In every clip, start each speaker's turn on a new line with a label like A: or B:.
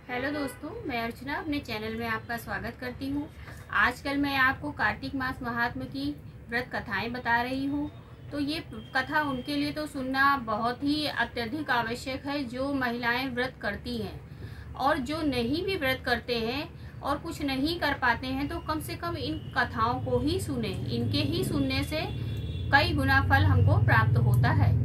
A: Hello दोस्तों, मैं अर्चना अपने चैनल में आपका स्वागत करती हूँ। आजकल मैं आपको कार्तिक मास महात्म्य की व्रत कथाएं बता रही हूँ। तो ये कथा उनके लिए तो सुनना बहुत ही अत्यधिक आवश्यक है जो महिलाएं व्रत करती हैं, और जो नहीं भी व्रत करते हैं और कुछ नहीं कर पाते हैं तो कम से कम इन कथाओं को ही सुने। इनके ही सुनने से कई गुना फल हमको प्राप्त होता है।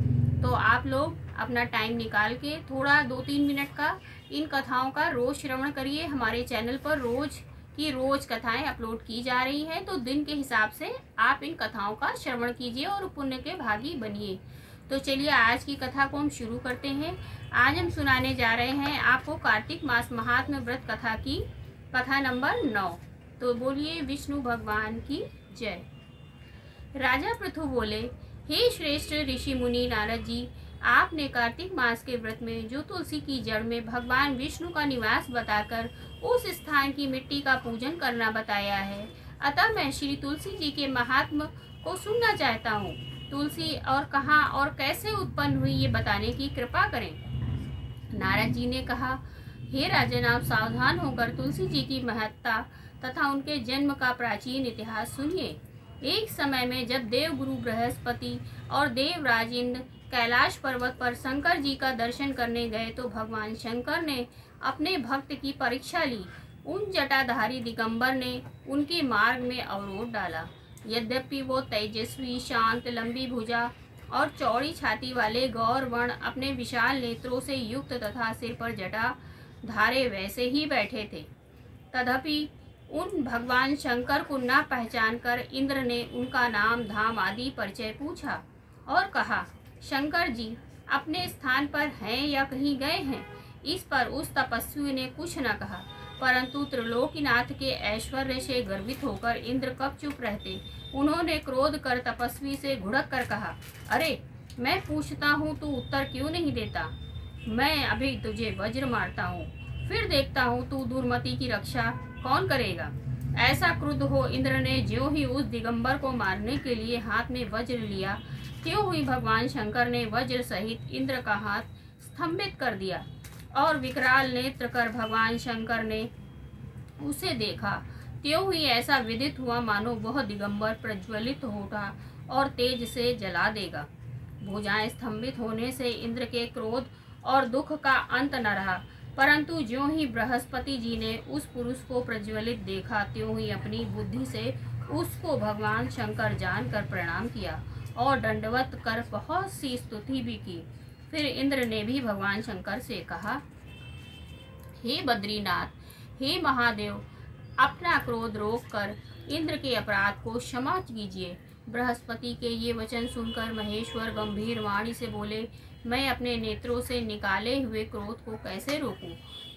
A: तो आप लोग अपना टाइम निकाल के थोड़ा 2-3 मिनट का इन कथाओं का रोज श्रवण करिए। हमारे चैनल पर रोज की रोज कथाएं अपलोड की जा रही हैं, तो दिन के हिसाब से आप इन कथाओं का श्रवण कीजिए और पुण्य के भागी बनिए। तो चलिए आज की कथा को हम शुरू करते हैं। आज हम सुनाने जा रहे हैं आपको कार्तिक मास महात्म्य व्रत कथा की कथा नंबर 9। तो बोलिए विष्णु भगवान की जय। राजा पृथु बोले, हे श्रेष्ठ ऋषि मुनि नारद जी, आपने कार्तिक मास के व्रत में जो तुलसी की जड़ में भगवान विष्णु का निवास बताकर उस स्थान की मिट्टी का पूजन करना बताया है। अतः मैं श्री तुलसी जी के महात्म को सुनना चाहता हूँ। तुलसी और कहाँ और कैसे उत्पन्न हुई ये बताने की कृपा करें। नारद जी ने कहा, हे राजन, आप सावधान होकर तुलसी जी की महत्ता तथा उनके जन्म का प्राचीन इतिहास सुनिए। एक समय में जब देव गुरु बृहस्पति और देवराज इंद्र कैलाश पर्वत पर शंकर जी का दर्शन करने गए तो भगवान शंकर ने अपने भक्त की परीक्षा ली। उन जटाधारी दिगंबर ने उनके मार्ग में अवरोध डाला। यद्यपि वो तेजस्वी, शांत, लंबी भुजा और चौड़ी छाती वाले गौर वर्ण अपने विशाल नेत्रों से युक्त तथा सिर पर जटा धारे वैसे ही बैठे थे, तथापि उन भगवान शंकर को न पहचान कर इंद्र ने उनका नाम, धाम आदि परिचय पूछा और कहा, शंकर जी अपने स्थान पर हैं या कहीं गए हैं। इस पर उस तपस्वी ने कुछ न कहा, परंतु त्रिलोकीनाथ के ऐश्वर्य से गर्वित होकर इंद्र कब चुप रहते। उन्होंने क्रोध कर तपस्वी से घुड़क कर कहा, अरे मैं पूछता हूँ तू उत्तर क्यों नहीं देता। मैं अभी तुझे वज्र मारता हूँ, फिर देखता हूँ तू दुर्मति की रक्षा कौन करेगा। ऐसा क्रुद्ध हो इंद्र ने ज्यों ही उस दिगंबर को मारने के लिए हाथ में वज्र लिया, त्यों ही भगवान शंकर ने वज्र सहित इंद्र का हाथ स्तंभित कर दिया और विकराल नेत्र कर भगवान शंकर ने उसे देखा। त्यों ही ऐसा विदित हुआ मानो वह दिगंबर प्रज्वलित होता और तेज से जला देगा। भुजाएं स्तंभित होने से इंद्र के क्रोध और दुख का अंत न रहा, परंतु ज्यों ही बृहस्पति जी ने उस पुरुष को प्रज्वलित देखा, त्यों ही अपनी बुद्धि से उसको भगवान शंकर जानकर प्रणाम किया और दंडवत कर बहुत सी स्तुति भी की। फिर इंद्र ने भी भगवान शंकर से कहा, हे बद्रीनाथ, हे महादेव, अपना क्रोध रोक कर इंद्र के अपराध को क्षमा कीजिए। बृहस्पति के ये वचन सुनकर महेश्वर गंभीर वाणी से बोले, मैं अपने नेत्रों से निकाले हुए क्रोध को कैसे रोकूं।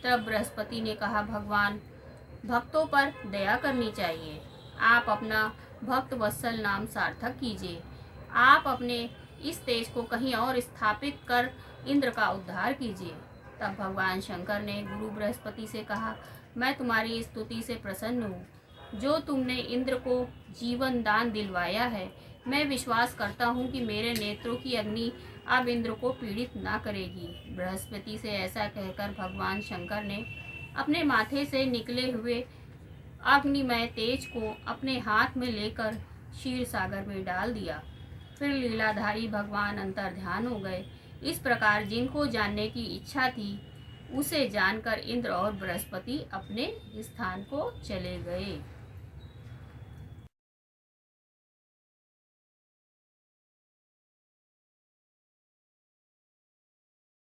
A: तब बृहस्पति ने कहा, भगवान, भक्तों पर दया करनी चाहिए। आप अपना भक्त वत्सल नाम सार्थक कीजिए। आप अपने इस तेज को कहीं और स्थापित कर इंद्र का उद्धार कीजिए। तब भगवान शंकर ने गुरु बृहस्पति से कहा, मैं तुम्हारी स्तुति से प्रसन्न हूँ, जो तुमने इंद्र को जीवन दान दिलवाया है। मैं विश्वास करता हूँ कि मेरे नेत्रों की अग्नि अब इंद्र को पीड़ित ना करेगी। बृहस्पति से ऐसा कहकर भगवान शंकर ने अपने माथे से निकले हुए अग्निमय तेज को अपने हाथ में लेकर क्षीर सागर में डाल दिया। फिर लीलाधारी भगवान अंतर ध्यान हो गए। इस प्रकार जिनको जानने की इच्छा थी उसे जानकर इंद्र और बृहस्पति अपने स्थान को चले गए।